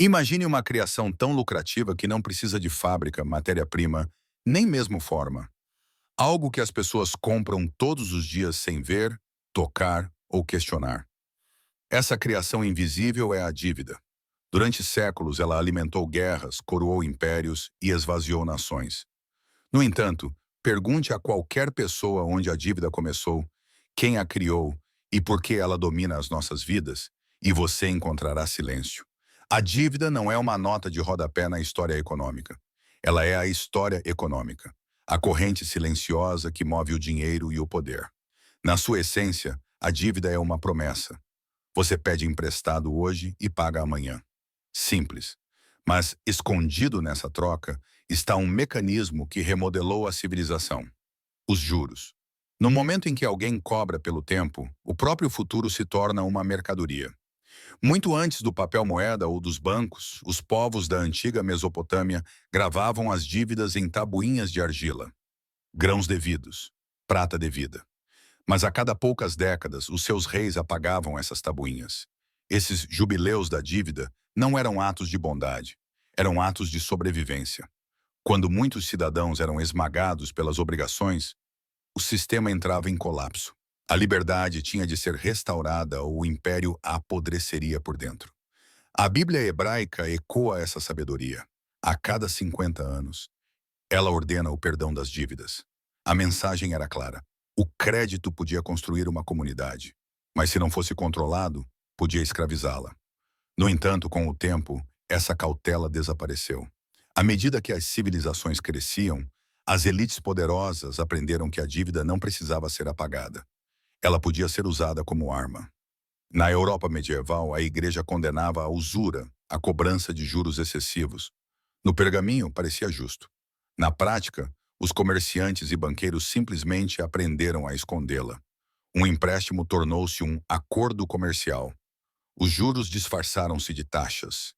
Imagine uma criação tão lucrativa que não precisa de fábrica, matéria-prima, nem mesmo forma. Algo que as pessoas compram todos os dias sem ver, tocar ou questionar. Essa criação invisível é a dívida. Durante séculos, ela alimentou guerras, coroou impérios e esvaziou nações. No entanto, pergunte a qualquer pessoa onde a dívida começou, quem a criou e por que ela domina as nossas vidas, e você encontrará silêncio. A dívida não é uma nota de rodapé na história econômica. Ela é a história econômica, a corrente silenciosa que move o dinheiro e o poder. Na sua essência, a dívida é uma promessa. Você pede emprestado hoje e paga amanhã. Simples. Mas, escondido nessa troca, está um mecanismo que remodelou a civilização: os juros. No momento em que alguém cobra pelo tempo, o próprio futuro se torna uma mercadoria. Muito antes do papel moeda ou dos bancos, os povos da antiga Mesopotâmia gravavam as dívidas em tabuinhas de argila, grãos devidos, prata devida. Mas a cada poucas décadas, os seus reis apagavam essas tabuinhas. Esses jubileus da dívida não eram atos de bondade, eram atos de sobrevivência. Quando muitos cidadãos eram esmagados pelas obrigações, o sistema entrava em colapso. A liberdade tinha de ser restaurada ou o império apodreceria por dentro. A Bíblia hebraica ecoa essa sabedoria. A cada 50 anos, ela ordena o perdão das dívidas. A mensagem era clara: o crédito podia construir uma comunidade, mas se não fosse controlado, podia escravizá-la. No entanto, com o tempo, essa cautela desapareceu. À medida que as civilizações cresciam, as elites poderosas aprenderam que a dívida não precisava ser apagada. Ela podia ser usada como arma. Na Europa medieval, a igreja condenava a usura, a cobrança de juros excessivos. No pergaminho, parecia justo. Na prática, os comerciantes e banqueiros simplesmente aprenderam a escondê-la. Um empréstimo tornou-se um acordo comercial. Os juros disfarçaram-se de taxas.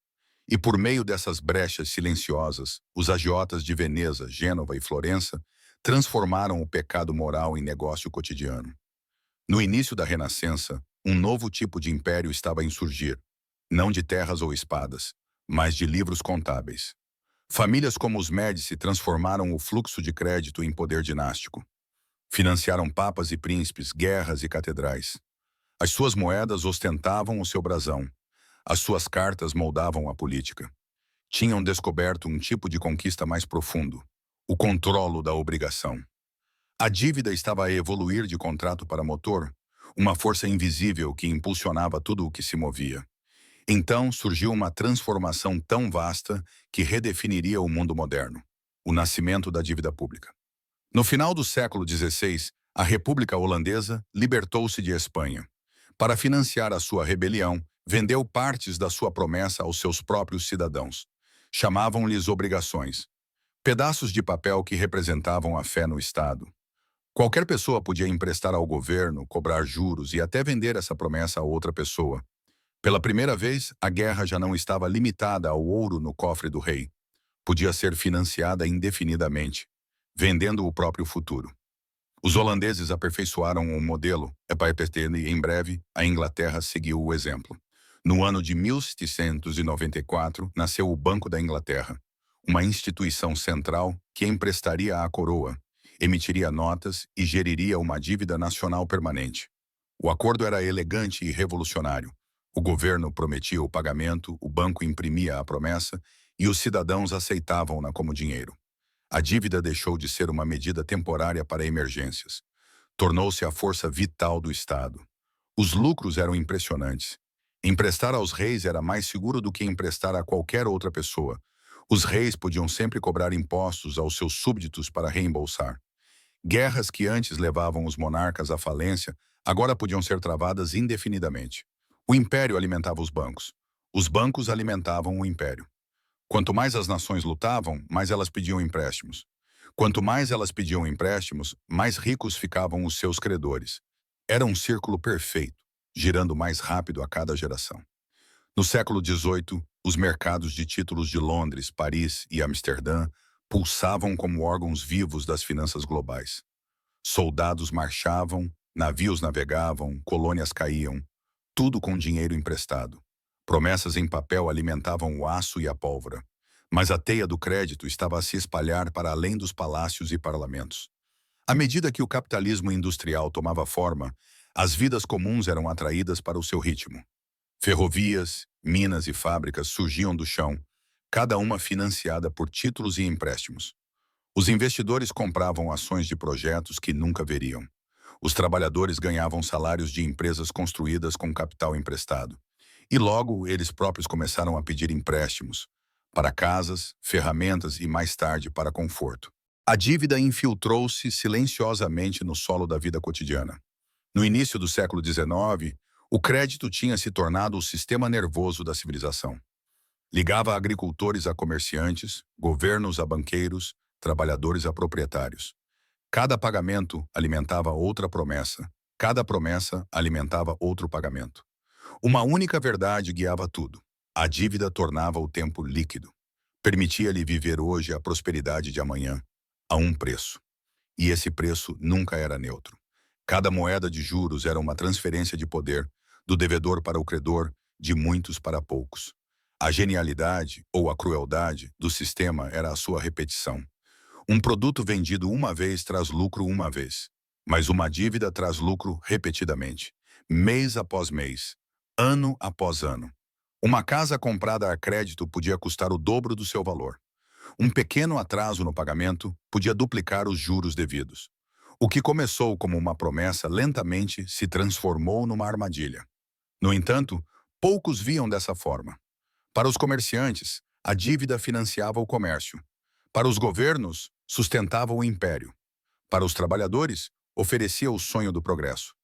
E por meio dessas brechas silenciosas, os agiotas de Veneza, Gênova e Florença transformaram o pecado moral em negócio cotidiano. No início da Renascença, um novo tipo de império estava em surgir, não de terras ou espadas, mas de livros contábeis. Famílias como os Médici transformaram o fluxo de crédito em poder dinástico. Financiaram papas e príncipes, guerras e catedrais. As suas moedas ostentavam o seu brasão. As suas cartas moldavam a política. Tinham descoberto um tipo de conquista mais profundo: o controlo da obrigação. A dívida estava a evoluir de contrato para motor, uma força invisível que impulsionava tudo o que se movia. Então surgiu uma transformação tão vasta que redefiniria o mundo moderno: o nascimento da dívida pública. No final do século XVI, a República Holandesa libertou-se de Espanha. Para financiar a sua rebelião, vendeu partes da sua promessa aos seus próprios cidadãos. Chamavam-lhes obrigações, pedaços de papel que representavam a fé no Estado. Qualquer pessoa podia emprestar ao governo, cobrar juros e até vender essa promessa a outra pessoa. Pela primeira vez, a guerra já não estava limitada ao ouro no cofre do rei. Podia ser financiada indefinidamente, vendendo o próprio futuro. Os holandeses aperfeiçoaram o modelo, e em breve a Inglaterra seguiu o exemplo. No ano de 1794, nasceu o Banco da Inglaterra, uma instituição central que emprestaria à coroa, emitiria notas e geriria uma dívida nacional permanente. O acordo era elegante e revolucionário. O governo prometia o pagamento, o banco imprimia a promessa e os cidadãos aceitavam-na como dinheiro. A dívida deixou de ser uma medida temporária para emergências. Tornou-se a força vital do Estado. Os lucros eram impressionantes. Emprestar aos reis era mais seguro do que emprestar a qualquer outra pessoa. Os reis podiam sempre cobrar impostos aos seus súbditos para reembolsar. Guerras que antes levavam os monarcas à falência, agora podiam ser travadas indefinidamente. O império alimentava os bancos. Os bancos alimentavam o império. Quanto mais as nações lutavam, mais elas pediam empréstimos. Quanto mais elas pediam empréstimos, mais ricos ficavam os seus credores. Era um círculo perfeito, girando mais rápido a cada geração. No século XVIII, os mercados de títulos de Londres, Paris e Amsterdã pulsavam como órgãos vivos das finanças globais. Soldados marchavam, navios navegavam, colônias caíam, tudo com dinheiro emprestado. Promessas em papel alimentavam o aço e a pólvora. Mas a teia do crédito estava a se espalhar para além dos palácios e parlamentos. À medida que o capitalismo industrial tomava forma, as vidas comuns eram atraídas para o seu ritmo. Ferrovias, minas e fábricas surgiam do chão, cada uma financiada por títulos e empréstimos. Os investidores compravam ações de projetos que nunca veriam. Os trabalhadores ganhavam salários de empresas construídas com capital emprestado. E logo eles próprios começaram a pedir empréstimos para casas, ferramentas e mais tarde para conforto. A dívida infiltrou-se silenciosamente no solo da vida cotidiana. No início do século XIX, o crédito tinha se tornado o sistema nervoso da civilização. Ligava agricultores a comerciantes, governos a banqueiros, trabalhadores a proprietários. Cada pagamento alimentava outra promessa. Cada promessa alimentava outro pagamento. Uma única verdade guiava tudo. A dívida tornava o tempo líquido. Permitia-lhe viver hoje a prosperidade de amanhã, a um preço. E esse preço nunca era neutro. Cada moeda de juros era uma transferência de poder, do devedor para o credor, de muitos para poucos. A genialidade, ou a crueldade, do sistema era a sua repetição. Um produto vendido uma vez traz lucro uma vez, mas uma dívida traz lucro repetidamente, mês após mês, ano após ano. Uma casa comprada a crédito podia custar o dobro do seu valor. Um pequeno atraso no pagamento podia duplicar os juros devidos. O que começou como uma promessa lentamente se transformou numa armadilha. No entanto, poucos viam dessa forma. Para os comerciantes, a dívida financiava o comércio. Para os governos, sustentava o império. Para os trabalhadores, oferecia o sonho do progresso.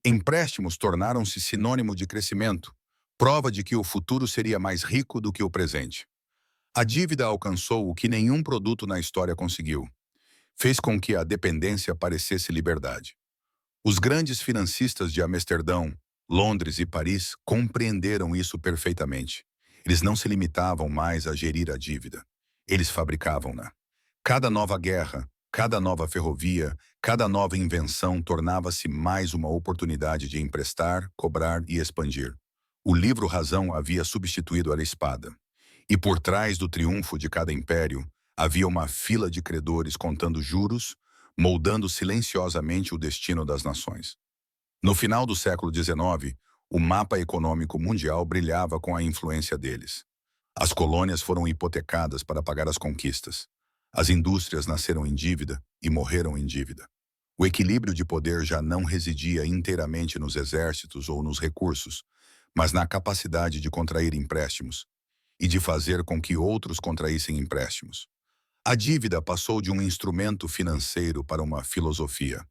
Empréstimos tornaram-se sinônimo de crescimento, prova de que o futuro seria mais rico do que o presente. A dívida alcançou o que nenhum produto na história conseguiu. Fez com que a dependência parecesse liberdade. Os grandes financistas de Amsterdão, Londres e Paris compreenderam isso perfeitamente. Eles não se limitavam mais a gerir a dívida. Eles fabricavam-na. Cada nova guerra, cada nova ferrovia, cada nova invenção tornava-se mais uma oportunidade de emprestar, cobrar e expandir. O livro Razão havia substituído a espada. E por trás do triunfo de cada império, havia uma fila de credores contando juros, moldando silenciosamente o destino das nações. No final do século XIX, o mapa econômico mundial brilhava com a influência deles. As colônias foram hipotecadas para pagar as conquistas. As indústrias nasceram em dívida e morreram em dívida. O equilíbrio de poder já não residia inteiramente nos exércitos ou nos recursos, mas na capacidade de contrair empréstimos e de fazer com que outros contraíssem empréstimos. A dívida passou de um instrumento financeiro para uma filosofia.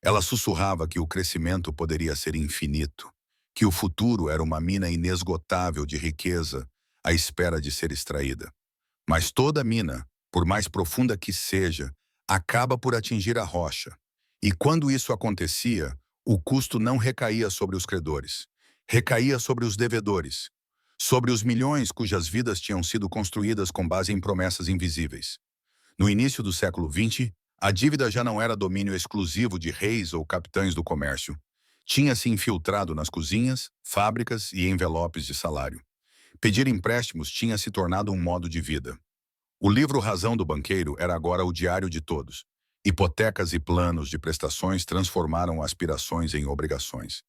Ela sussurrava que o crescimento poderia ser infinito, que o futuro era uma mina inesgotável de riqueza à espera de ser extraída. Mas toda mina, por mais profunda que seja, acaba por atingir a rocha. E quando isso acontecia, o custo não recaía sobre os credores, recaía sobre os devedores, sobre os milhões cujas vidas tinham sido construídas com base em promessas invisíveis. No início do século XX, a dívida já não era domínio exclusivo de reis ou capitães do comércio. Tinha se infiltrado nas cozinhas, fábricas e envelopes de salário. Pedir empréstimos tinha se tornado um modo de vida. O livro Razão do Banqueiro era agora o diário de todos. Hipotecas e planos de prestações transformaram aspirações em obrigações.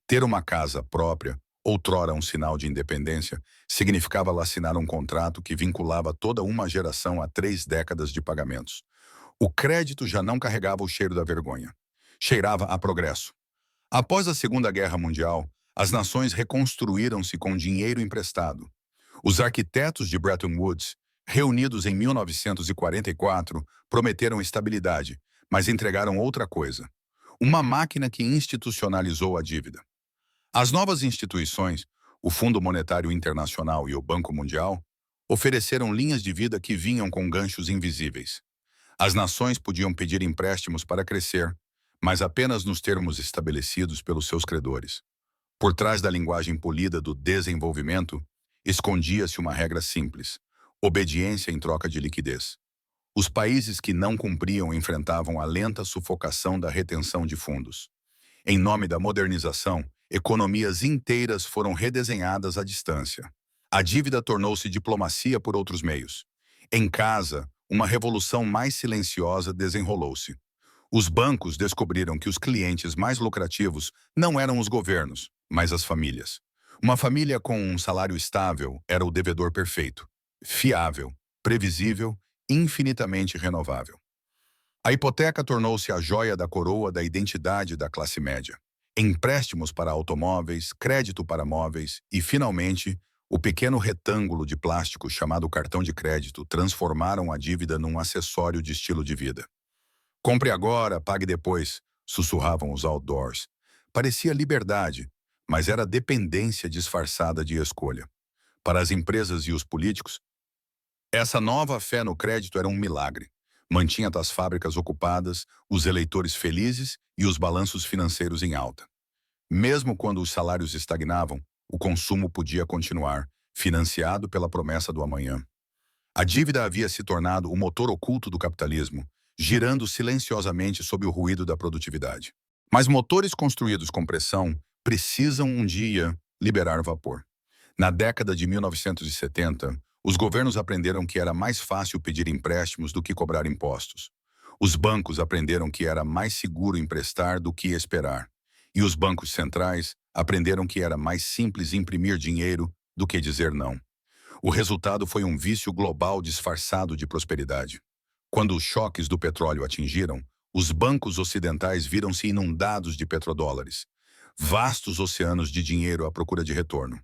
Ter uma casa própria, outrora um sinal de independência, significava assinar um contrato que vinculava toda uma geração a 3 décadas de pagamentos. O crédito já não carregava o cheiro da vergonha. Cheirava a progresso. Após a Segunda Guerra Mundial, as nações reconstruíram-se com dinheiro emprestado. Os arquitetos de Bretton Woods, reunidos em 1944, prometeram estabilidade, mas entregaram outra coisa. Uma máquina que institucionalizou a dívida. As novas instituições, o Fundo Monetário Internacional e o Banco Mundial, ofereceram linhas de vida que vinham com ganchos invisíveis. As nações podiam pedir empréstimos para crescer, mas apenas nos termos estabelecidos pelos seus credores. Por trás da linguagem polida do desenvolvimento, escondia-se uma regra simples: obediência em troca de liquidez. Os países que não cumpriam enfrentavam a lenta sufocação da retenção de fundos. Em nome da modernização, Economias inteiras foram redesenhadas à distância. A dívida tornou-se diplomacia por outros meios. Em casa, uma revolução mais silenciosa desenrolou-se. Os bancos descobriram que os clientes mais lucrativos não eram os governos, mas as famílias. Uma família com um salário estável era o devedor perfeito, fiável, previsível, infinitamente renovável. A hipoteca tornou-se a joia da coroa da identidade da classe média. Empréstimos para automóveis, crédito para móveis e, finalmente, o pequeno retângulo de plástico chamado cartão de crédito transformaram a dívida num acessório de estilo de vida. Compre agora, pague depois, sussurravam os outdoors. Parecia liberdade, mas era dependência disfarçada de escolha. Para as empresas e os políticos, essa nova fé no crédito era um milagre. Mantinha as fábricas ocupadas, os eleitores felizes e os balanços financeiros em alta. Mesmo quando os salários estagnavam, o consumo podia continuar, financiado pela promessa do amanhã. A dívida havia se tornado o motor oculto do capitalismo, girando silenciosamente sob o ruído da produtividade. Mas motores construídos com pressão precisam um dia liberar vapor. Na década de 1970, os governos aprenderam que era mais fácil pedir empréstimos do que cobrar impostos. Os bancos aprenderam que era mais seguro emprestar do que esperar. E os bancos centrais aprenderam que era mais simples imprimir dinheiro do que dizer não. O resultado foi um vício global disfarçado de prosperidade. Quando os choques do petróleo atingiram, os bancos ocidentais viram-se inundados de petrodólares, vastos oceanos de dinheiro à procura de retorno.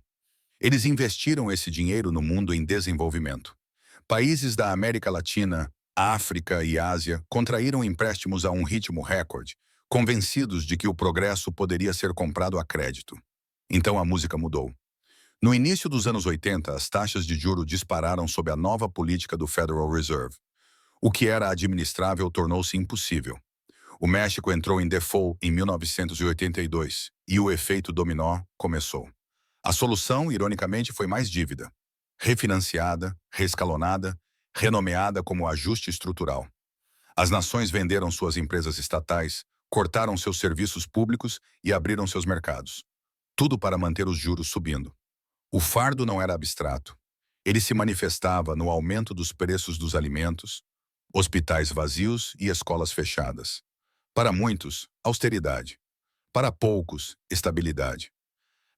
Eles investiram esse dinheiro no mundo em desenvolvimento. Países da América Latina, África e Ásia contraíram empréstimos a um ritmo recorde, convencidos de que o progresso poderia ser comprado a crédito. Então a música mudou. No início dos anos 80, as taxas de juro dispararam sob a nova política do Federal Reserve. O que era administrável tornou-se impossível. O México entrou em default em 1982 e o efeito dominó começou. A solução, ironicamente, foi mais dívida. Refinanciada, reescalonada, renomeada como ajuste estrutural. As nações venderam suas empresas estatais, cortaram seus serviços públicos e abriram seus mercados. Tudo para manter os juros subindo. O fardo não era abstrato. Ele se manifestava no aumento dos preços dos alimentos, hospitais vazios e escolas fechadas. Para muitos, austeridade. Para poucos, estabilidade.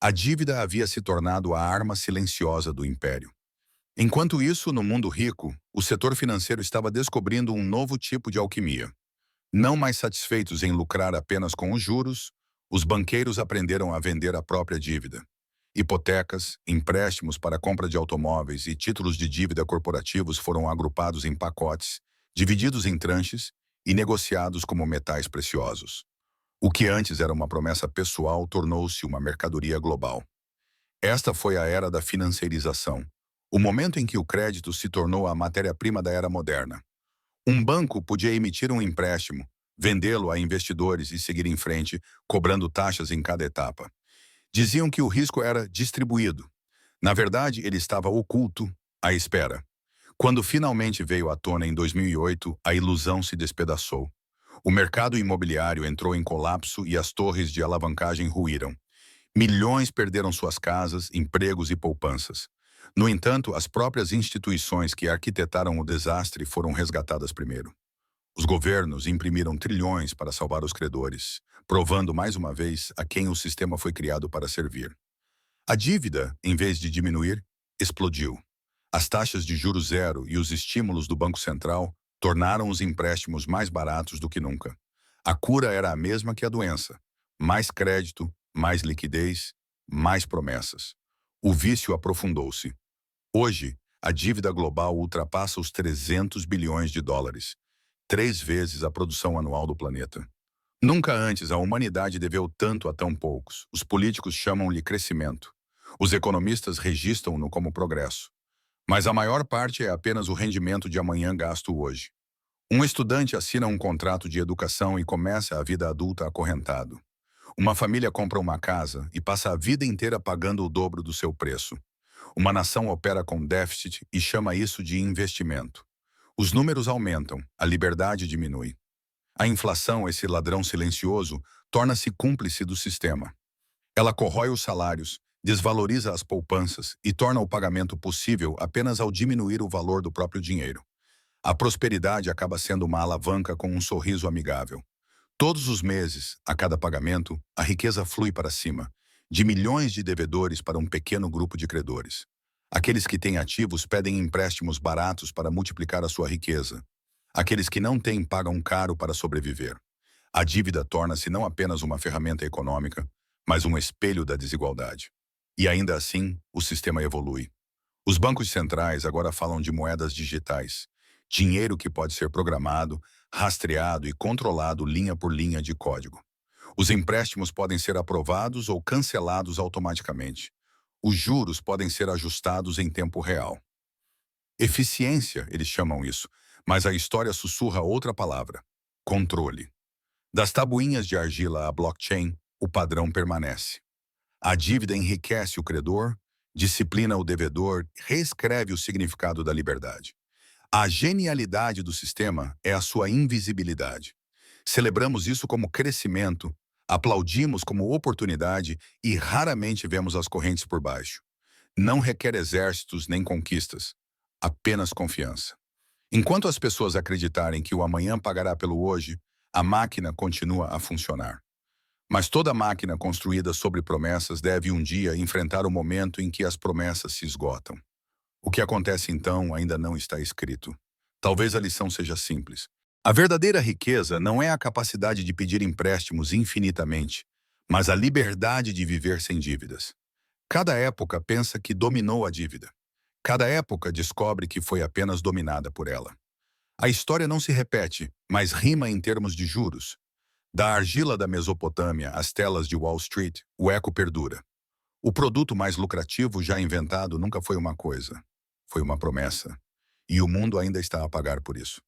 A dívida havia se tornado a arma silenciosa do império. Enquanto isso, no mundo rico, o setor financeiro estava descobrindo um novo tipo de alquimia. Não mais satisfeitos em lucrar apenas com os juros, os banqueiros aprenderam a vender a própria dívida. Hipotecas, empréstimos para compra de automóveis e títulos de dívida corporativos foram agrupados em pacotes, divididos em tranches e negociados como metais preciosos. O que antes era uma promessa pessoal tornou-se uma mercadoria global. Esta foi a era da financiarização, o momento em que o crédito se tornou a matéria-prima da era moderna. Um banco podia emitir um empréstimo, vendê-lo a investidores e seguir em frente, cobrando taxas em cada etapa. Diziam que o risco era distribuído. Na verdade, ele estava oculto, à espera. Quando finalmente veio à tona em 2008, a ilusão se despedaçou. O mercado imobiliário entrou em colapso e as torres de alavancagem ruíram. Milhões perderam suas casas, empregos e poupanças. No entanto, as próprias instituições que arquitetaram o desastre foram resgatadas primeiro. Os governos imprimiram trilhões para salvar os credores, provando mais uma vez a quem o sistema foi criado para servir. A dívida, em vez de diminuir, explodiu. As taxas de juros zero e os estímulos do Banco Central tornaram os empréstimos mais baratos do que nunca. A cura era a mesma que a doença: mais crédito, mais liquidez, mais promessas. O vício aprofundou-se. Hoje, a dívida global ultrapassa os 300 bilhões de dólares, 3 vezes a produção anual do planeta. Nunca antes a humanidade deveu tanto a tão poucos. Os políticos chamam-lhe crescimento. Os economistas registram-no como progresso. Mas a maior parte é apenas o rendimento de amanhã gasto hoje. Um estudante assina um contrato de educação e começa a vida adulta acorrentado. Uma família compra uma casa e passa a vida inteira pagando o dobro do seu preço. Uma nação opera com déficit e chama isso de investimento. Os números aumentam, a liberdade diminui. A inflação, esse ladrão silencioso, torna-se cúmplice do sistema. Ela corrói os salários, desvaloriza as poupanças e torna o pagamento possível apenas ao diminuir o valor do próprio dinheiro. A prosperidade acaba sendo uma alavanca com um sorriso amigável. Todos os meses, a cada pagamento, a riqueza flui para cima, de milhões de devedores para um pequeno grupo de credores. Aqueles que têm ativos pedem empréstimos baratos para multiplicar a sua riqueza. Aqueles que não têm pagam caro para sobreviver. A dívida torna-se não apenas uma ferramenta econômica, mas um espelho da desigualdade. E ainda assim, o sistema evolui. Os bancos centrais agora falam de moedas digitais, dinheiro que pode ser programado, rastreado e controlado linha por linha de código. Os empréstimos podem ser aprovados ou cancelados automaticamente. Os juros podem ser ajustados em tempo real. Eficiência, eles chamam isso, mas a história sussurra outra palavra: controle. Das tabuinhas de argila à blockchain, o padrão permanece. A dívida enriquece o credor, disciplina o devedor, reescreve o significado da liberdade. A genialidade do sistema é a sua invisibilidade. Celebramos isso como crescimento, aplaudimos como oportunidade e raramente vemos as correntes por baixo. Não requer exércitos nem conquistas, apenas confiança. Enquanto as pessoas acreditarem que o amanhã pagará pelo hoje, a máquina continua a funcionar. Mas toda máquina construída sobre promessas deve um dia enfrentar o momento em que as promessas se esgotam. O que acontece então ainda não está escrito. Talvez a lição seja simples. A verdadeira riqueza não é a capacidade de pedir empréstimos infinitamente, mas a liberdade de viver sem dívidas. Cada época pensa que dominou a dívida. Cada época descobre que foi apenas dominada por ela. A história não se repete, mas rima em termos de juros. Da argila da Mesopotâmia às telas de Wall Street, o eco perdura. O produto mais lucrativo já inventado nunca foi uma coisa, foi uma promessa. E o mundo ainda está a pagar por isso.